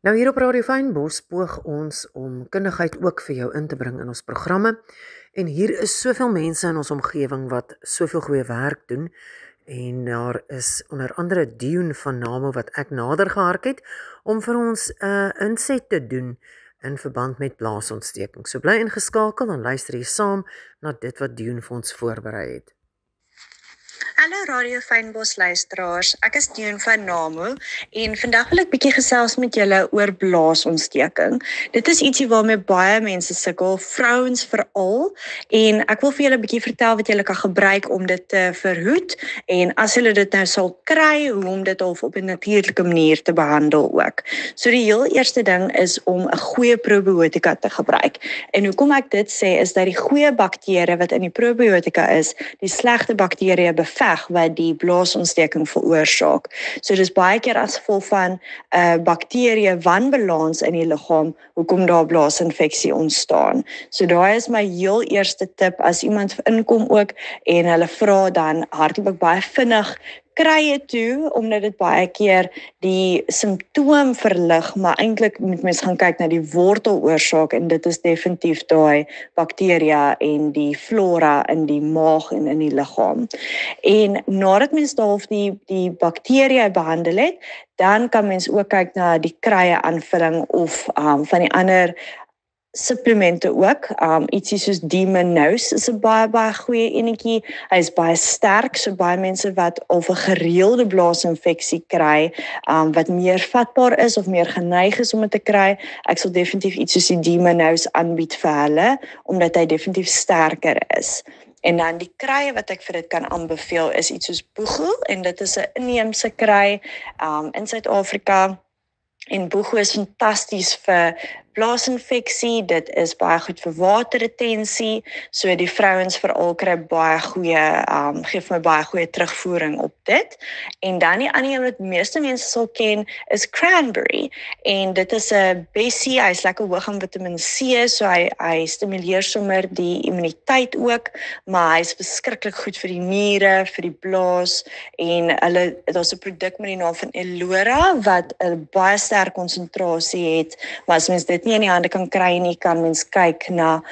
Nou hier op Radio Fynbos poog ons om kundigheid ook vir jou in te bring in ons programme. En hier is soveel mense in ons omgewing wat soveel goeie werk doen. En daar is onder andere Dion van Namo wat ek nader gehark het om vir ons 'n inset te doen in verband met blaasontsteking. So bly ingeskakel en luister hier saam na dit wat Dion vir ons voorberei het. Hallo Radio Fynbos luisteraars, ek is Dion van Namo en vandag wil ek bietjie gesels met julle oor blaasontsteking. Dit is ietsie waarmee baie mense sukkel, vrouens veral, en ek wil vir julle bietjie vertel wat julle kan gebruik om dit te verhoed en as julle dit nou sal kry, hoe om dit op 'n natuurlike manier te behandel ook. So die heel eerste ding is om 'n goeie probiotika te gebruik. En hoekom ek dit sê is dat die goeie bakterieë wat in die probiotika is, die slegte bakterieë beveg wat die blaasontsteking veroorsaak. So dis baie keer as gevolg van bakterieë wanbalans in die liggaam hoekom daar blaasinfeksie ontstaan. So daai is my heel eerste tip as iemand inkom ook en hulle vra dan hardloop ek baie vinnig krye toe, omdat dit baie keer die simptoom verlig, maar eintlik moet mens gaan kyk na die worteloorsaak en dit is definitief daai bakterieë en die flora in die maag en in die liggaam. En nadat mens daarof die bakterieë behandel het, dan kan mens ook kyk na die krye aanvulling of van die ander supplemente ook, ietsie soos Demonose is 'n baie goeie enetjie. Hy is baie sterk, so baie mense wat of 'n gereelde blaasinfeksie kry, wat meer vatbaar is of meer geneig is om dit te kry, ek sal definitief iets soos die Demonose aanbied vir hulle, omdat hy definitief sterker is. En dan die krye wat ek vir dit kan aanbeveel is iets soos Boego, en dit is 'n inheemse kry in Suid-Afrika. En Boego is fantasties vir blaasinfeksie, dit is baie goed vir waterretensie, so die vrouens veral kry baie goeie, gee vir my baie goeie terugvoering op dit. En dan die ander een wat meeste mense sal ken is cranberry, en dit is 'n bessie, hy is lekker hoog in Vitamiin C, so hy stimuleer sommer die immuniteit ook, maar hy is verskriklik goed vir die niere, vir die blaas, en daar's 'n produk met die naam van Elora, wat 'n baie sterk konsentrasie het, maar as mens dit nie in die hande kan kry nie, kan mens kyk na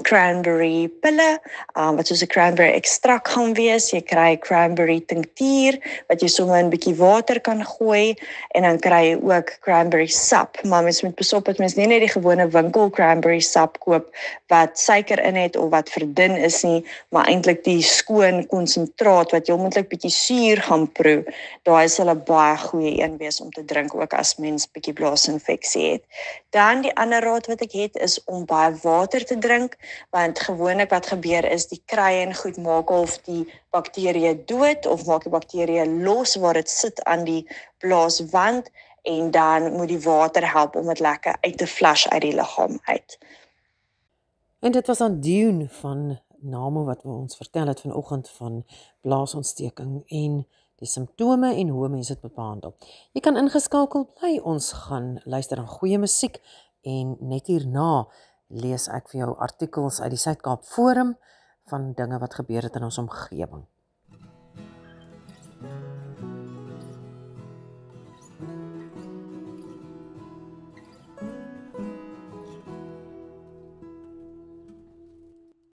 cranberry pille, wat soos 'n cranberry ekstrak gaan wees. Jy kry cranberry tinktuur, wat jy sommer in 'n bietjie water kan gooi, en dan kry jy ook cranberry sap, maar mens moet besop dat mens nie net die gewone winkel cranberry sap koop, wat suiker in het, of wat verdun is nie, maar eintlik die skoon konsentraat, wat jy moontlik bietjie suur gaan proe. Daai sal 'n baie goeie een wees om te drink, ook as mens bietjie blaasinfeksie het. Dan die ander raad wat ek het is om baie water te drink, want gewoonlik wat gebeur is die krye en goed maak of die bakterieë dood of maak die bakterieë los waar dit sit aan die blaaswand, en dan moet die water help om dit lekker uit te flush uit die liggaam uit. En dit was aan Dion van Namo wat ons vertel het vanoggend van blaasontsteking en die simptome en hoe mense dit moet behandel. Jy kan ingeskakel bly, ons gaan luister aan goeie musiek en net hierna lees ek vir jou artikels uit die Suid-Kaap Forum van dinge wat gebeur het in ons omgewing.